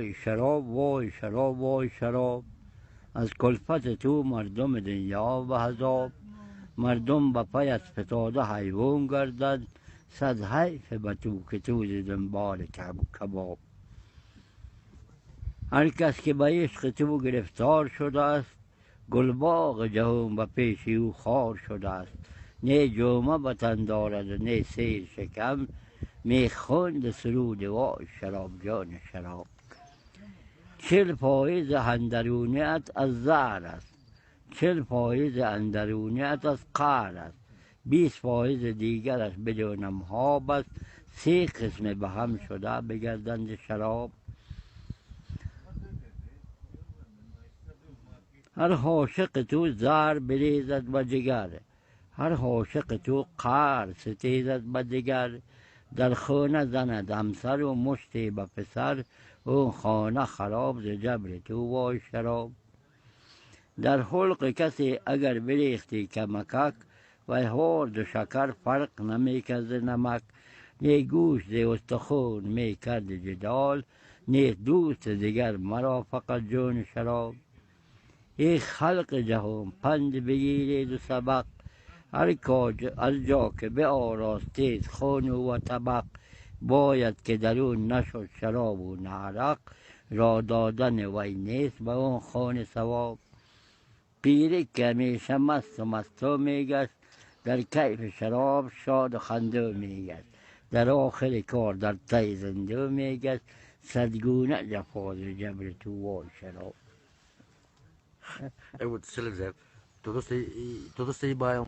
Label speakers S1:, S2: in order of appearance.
S1: وای شراب وای شراب وای شراب، از کلفت تو مردم دنیا به عذاب. مردم به پیت فتاده حیوان گردد، صد حیف به تو که تو ز دنبال کباب. هر کس که به عشق تو گرفتار شده است، گلباغ جهان به پیش او خار شده است. نه جامه به تن دارد و نه سیر شکم، می خواند سرود وای شراب جان شراب. 40% اندرونیت از زهر است، 40% اندرونیت از قهر است، 20% دیگرش بدون آب است. 3 قسم به هم شده بگردند شراب. هر عاشق تو زهر بریزد به جگر، هر عاشق تو قهر ستیزد به دگر. در خانه زند همسر و مشتی به پسر، اون خانه خراب ز جبر تو وای شراب. در حلق کسی اگر بریختی کمکک، و هارد و شکر فرق نمیکرد ز نمک. نه گوش ز استخون می کرد جدال، نه دوست دیگر مرا فقط جان شراب. ای خلق جهان پند بگیرید و سبق، هر جا که به آراستید خانه و طبق. باید که در اون نشد شراب و نه عرق، را دادن وی نیست به اون خانه ثواب. پیری که همیشه مست و مستا میگشت، در کیف شراب شاد و خنده میگشت. در آخر کار در تی زنده میگشت، صدگونه جفا ز جبر تو وای شراب.
S2: Eu vou te dizer, todos te iban